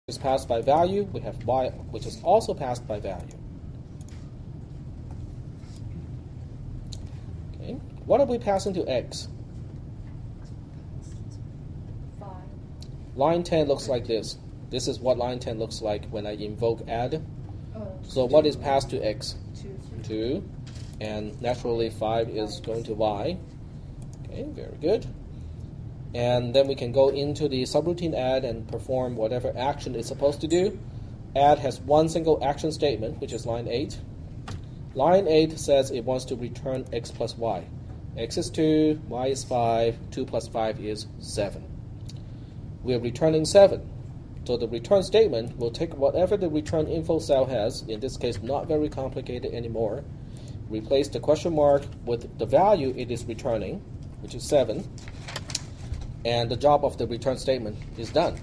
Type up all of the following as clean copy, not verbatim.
is passed by value, we have y, which is also passed by value. Okay. What are we passing to x? 5. Line 10 looks like this. This is what line 10 looks like when I invoke add. So what is passed to x? 2. And naturally 5 is going to y. Okay, very good. And then we can go into the subroutine add and perform whatever action it's supposed to do. Add has one single action statement, which is line 8. Line 8 says it wants to return x plus y. X is 2, y is 5, 2 plus 5 is 7. We are returning 7. So the return statement will take whatever the return info cell has, in this case not very complicated anymore, replace the question mark with the value it is returning, which is 7, and the job of the return statement is done.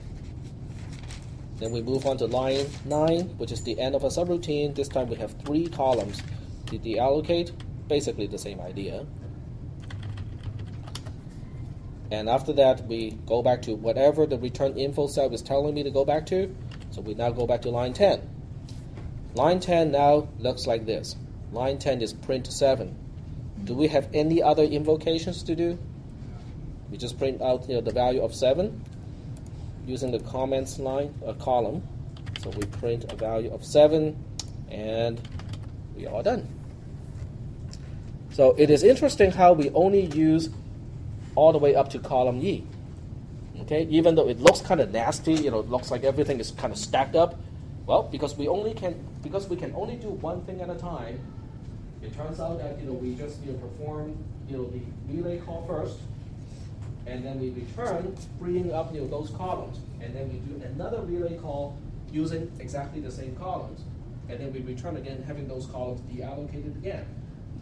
Then we move on to line 9, which is the end of a subroutine. This time we have 3 columns to deallocate, basically the same idea. And after that, we go back to whatever the return info cell is telling me to go back to. So we now go back to line 10. Line 10 now looks like this. Line 10 is print 7. Do we have any other invocations to do? We just print out the value of 7 using the comments line column. So we print a value of 7, and we are done. So it is interesting how we only use all the way up to column E. Okay, even though it looks kind of nasty, it looks like everything is kind of stacked up. Well, because we can only do one thing at a time. It turns out that we just perform the relay call first, and then we return, freeing up those columns, and then we do another relay call using exactly the same columns, and then we return again, having those columns deallocated again.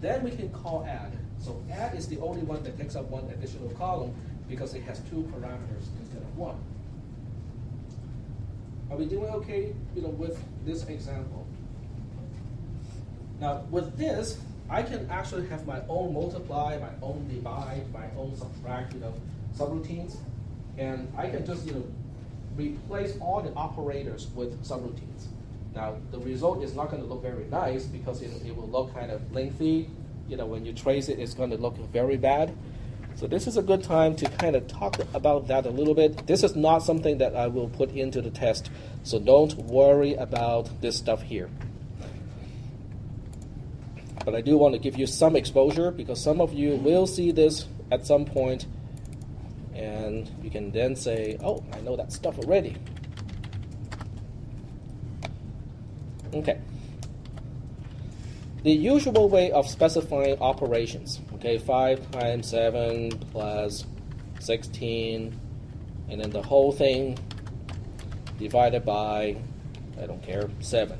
Then we can call add. So add is the only one that takes up one additional column because it has 2 parameters instead of 1. Are we doing okay with this example? Now with this, I can actually have my own multiply, my own divide, my own subtract, subroutines, and I can just replace all the operators with subroutines. Now the result is not going to look very nice because it will look kind of lengthy. When you trace it, it's going to look very bad. So this is a good time to kind of talk about that a little bit. This is not something that I will put into the test, so don't worry about this stuff here. But I do want to give you some exposure because some of you will see this at some point, and you can then say, oh, I know that stuff already. Okay. The usual way of specifying operations, 5 times 7 plus 16, and then the whole thing divided by, I don't care, 7.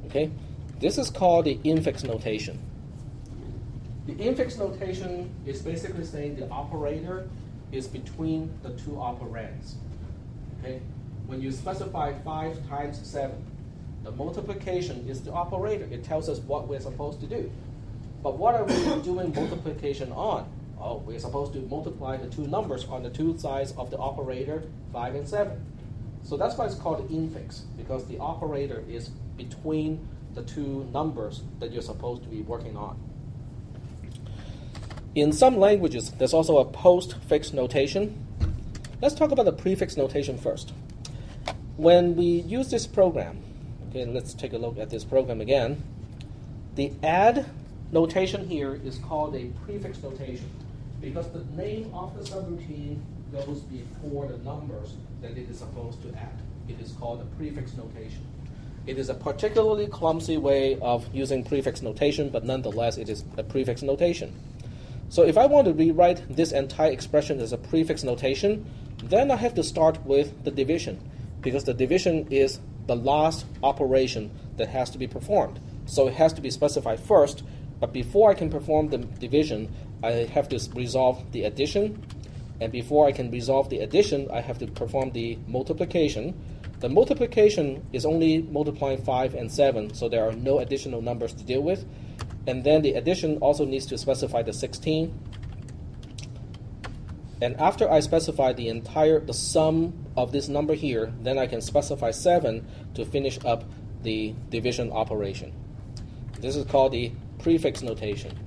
Okay? This is called the infix notation. The infix notation is basically saying the operator is between the 2 operands. Okay? When you specify 5 times 7, the multiplication is the operator. It tells us what we're supposed to do. But what are we doing multiplication on? Oh, we're supposed to multiply the 2 numbers on the 2 sides of the operator, 5 and 7. So that's why it's called infix, because the operator is between the 2 numbers that you're supposed to be working on. In some languages, there's also a postfix notation. Let's talk about the prefix notation first. When we use this program, let's take a look at this program again. The add notation here is called a prefix notation because the name of the subroutine goes before the numbers that it is supposed to add. It is called a prefix notation. It is a particularly clumsy way of using prefix notation, but nonetheless it is a prefix notation. So if I want to rewrite this entire expression as a prefix notation, then I have to start with the division, because the division is the last operation that has to be performed. So it has to be specified first, but before I can perform the division, I have to resolve the addition, and before I can resolve the addition, I have to perform the multiplication. The multiplication is only multiplying 5 and 7, so there are no additional numbers to deal with. And then the addition also needs to specify the 16. And after I specify the sum of this number here, then I can specify 7 to finish up the division operation. This is called the prefix notation.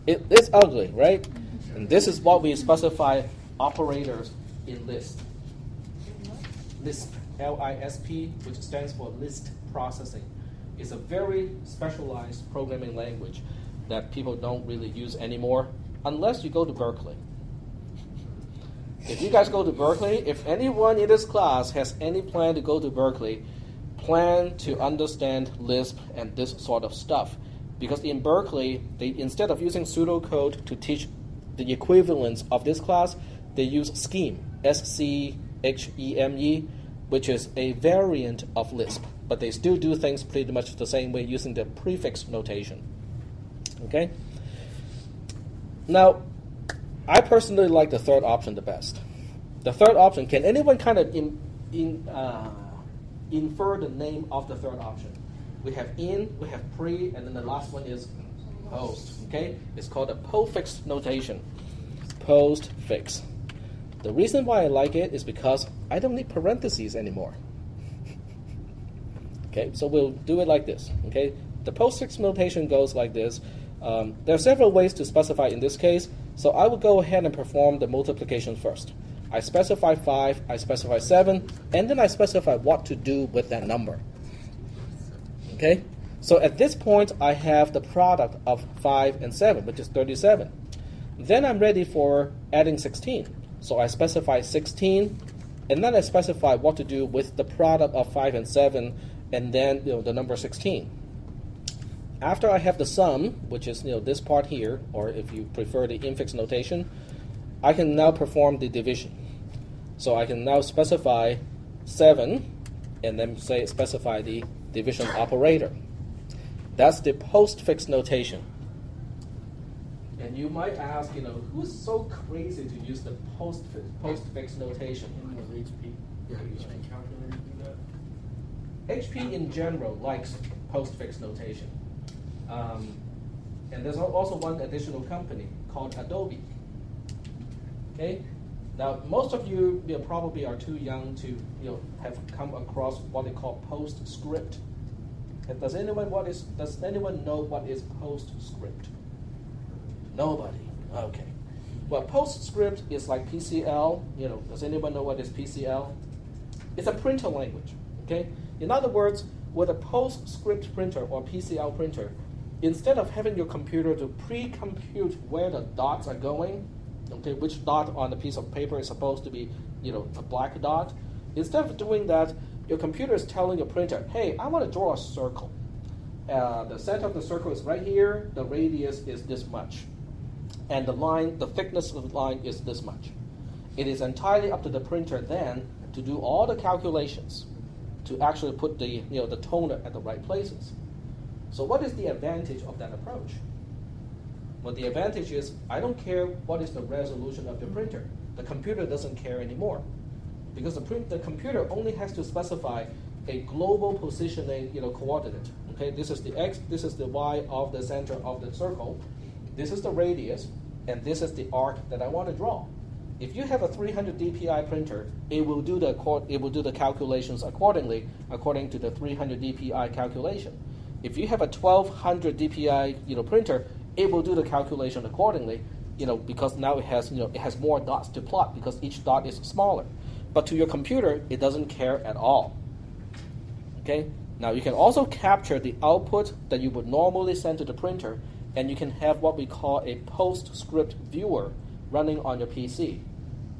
It's ugly, right? And this is what we specify operators in Lisp. Lisp, L-I-S-P, which stands for list processing, is a very specialized programming language that people don't really use anymore, unless you go to Berkeley. If you guys go to Berkeley, if anyone in this class has any plan to go to Berkeley, plan to understand Lisp and this sort of stuff. Because in Berkeley, they, instead of using pseudocode to teach the equivalence of this class, they use Scheme, S-C-H-E-M-E, which is a variant of Lisp. But they still do things pretty much the same way using the prefix notation. Okay? Now, I personally like the third option the best. The third option, can anyone kind of infer the name of the third option? We have in, we have pre, and then the last one is post. Okay? It's called a postfix notation. Postfix. The reason why I like it is because I don't need parentheses anymore. Okay, so we'll do it like this. Okay, the postfix notation goes like this. There are several ways to specify in this case, so I will go ahead and perform the multiplication first. I specify 5, I specify 7, and then I specify what to do with that number. Okay, so at this point, I have the product of 5 and 7, which is 37. Then I'm ready for adding 16. So I specify 16, and then I specify what to do with the product of 5 and 7, and then the number 16. After I have the sum, which is this part here, or if you prefer the infix notation, I can now perform the division. So I can now specify 7, and then specify the division operator. That's the postfix notation. And you might ask, who's so crazy to use the postfix notation? HP. Yeah, HP calculator do that. HP in general likes postfix notation. And there's also one additional company called Adobe. Okay? Now, most of you probably are too young to have come across what they call PostScript. Does anyone know what is PostScript? Nobody. Okay. Well, PostScript is like PCL. Does anyone know what is PCL? It's a printer language. Okay. In other words, with a PostScript printer or PCL printer, instead of having your computer to pre-compute where the dots are going, okay, which dot on the piece of paper is supposed to be, a black dot, instead of doing that, your computer is telling your printer, hey, I want to draw a circle. The center of the circle is right here. The radius is this much. And the thickness of the line is this much. It is entirely up to the printer then to do all the calculations to actually put the toner at the right places. So what is the advantage of that approach? Well, the advantage is I don't care what is the resolution of the printer. The computer doesn't care anymore, because the computer only has to specify a global positioning coordinate. Okay, this is the x, this is the y of the center of the circle, this is the radius, and this is the arc that I want to draw. If you have a 300 dpi printer, it will do the calculations according to the 300 dpi calculation. If you have a 1200 dpi printer, it will do the calculation accordingly, because now it has more dots to plot because each dot is smaller. But to your computer, it doesn't care at all. Okay. Now you can also capture the output that you would normally send to the printer, and you can have what we call a PostScript viewer running on your PC.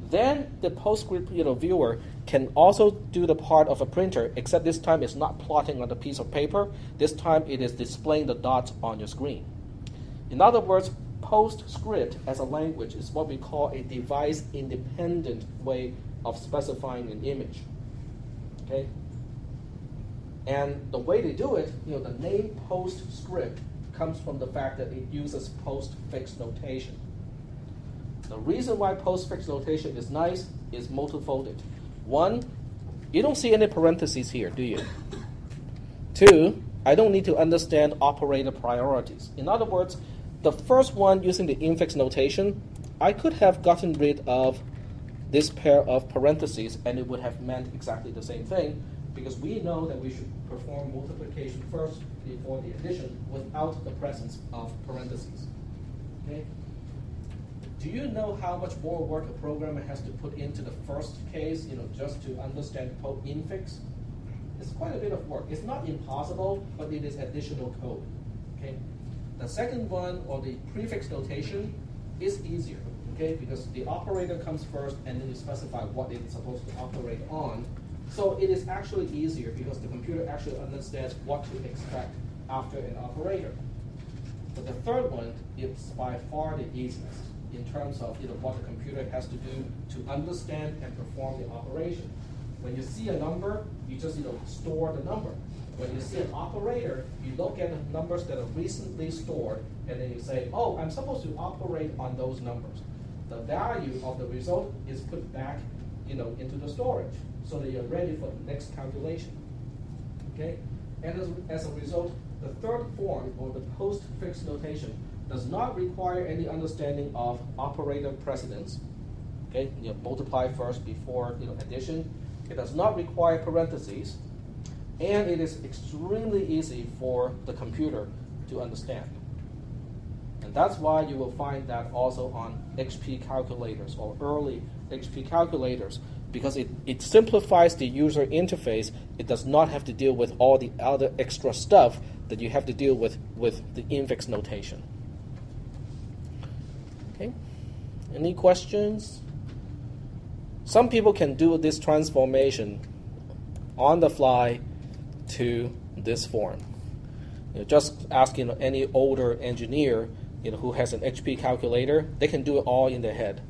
Then the PostScript viewer can also do the part of a printer, except this time it's not plotting on the piece of paper. This time it is displaying the dots on your screen. In other words, PostScript as a language is what we call a device-independent way of specifying an image. Okay? And the way they do it, the name PostScript comes from the fact that it uses postfix notation. The reason why postfix notation is nice is multifolded. One, you don't see any parentheses here, do you? Two, I don't need to understand operator priorities. In other words, the first one using the infix notation, I could have gotten rid of this pair of parentheses, and it would have meant exactly the same thing, because we know that we should perform multiplication first before the addition without the presence of parentheses. Okay? Do you know how much more work a programmer has to put into the first case, just to understand infix? It's quite a bit of work. It's not impossible, but it is additional code. Okay? The second one, or the prefix notation, is easier, okay? Because the operator comes first, and then you specify what it's supposed to operate on. So it is actually easier because the computer actually understands what to expect after an operator. But the third one is by far the easiest in terms of what the computer has to do to understand and perform the operation. When you see a number, you just store the number. When you see an operator, you look at the numbers that are recently stored, and then you say, oh, I'm supposed to operate on those numbers. The value of the result is put back into the storage so that you're ready for the next calculation. Okay? And as a result, the third form, or the postfix notation, does not require any understanding of operator precedence. Okay? Multiply first before addition. It does not require parentheses. And it is extremely easy for the computer to understand. And that's why you will find that also on XP calculators or early XP calculators, because it simplifies the user interface. It does not have to deal with all the other extra stuff that you have to deal with the infix notation. Okay? Any questions? Some people can do this transformation on the fly to this form. Just ask any older engineer who has an HP calculator. They can do it all in their head.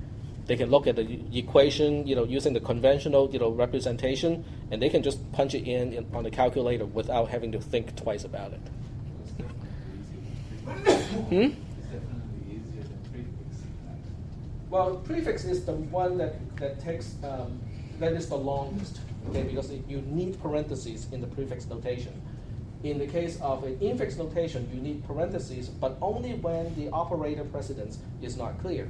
They can look at the equation using the conventional representation, and they can just punch it in on the calculator without having to think twice about it. It's definitely easier than prefix. Well, prefix is the one that takes that is the longest. Okay, because you need parentheses in the prefix notation. In the case of an infix notation, you need parentheses, but only when the operator precedence is not clear.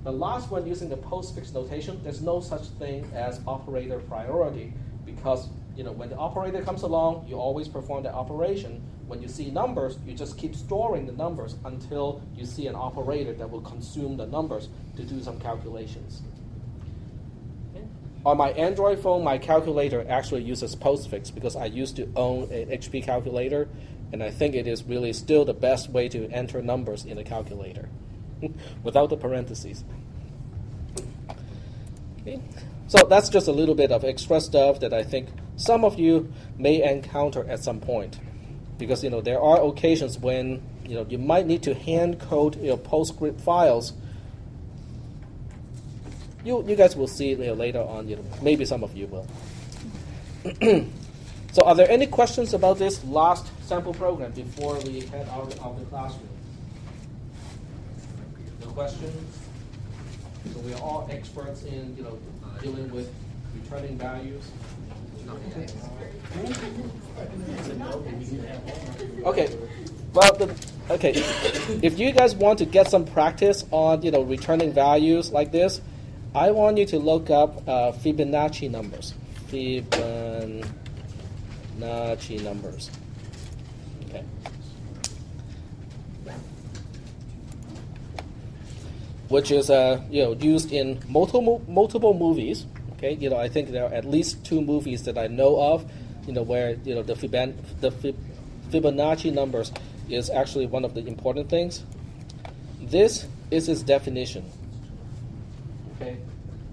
The last one, using the postfix notation, there's no such thing as operator priority, because when the operator comes along, you always perform the operation. When you see numbers, you just keep storing the numbers until you see an operator that will consume the numbers to do some calculations. On my Android phone, my calculator actually uses postfix because I used to own an HP calculator, and I think it is really still the best way to enter numbers in a calculator without the parentheses. Okay. So that's just a little bit of extra stuff that I think some of you may encounter at some point, because there are occasions when you might need to hand code your PostScript files. You guys will see later on. Maybe some of you will. So, are there any questions about this last sample program before we head out of the classroom? No questions? So we are all experts in dealing with returning values. Okay. Well, okay. If you guys want to get some practice on returning values like this, I want you to look up Fibonacci numbers. Fibonacci numbers. Okay. Which is used in multiple movies. Okay. I think there are at least 2 movies that I know of. Where the Fibonacci numbers is actually one of the important things. This is its definition. Okay.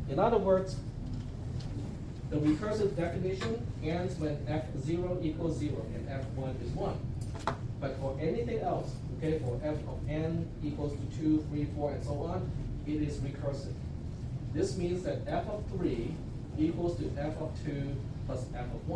In other words, the recursive definition ends when f0 equals 0 and f1 is 1. But for anything else, okay, for f of n equals to 2, 3, 4, and so on, it is recursive. This means that f of 3 equals to f of 2 plus f of 1.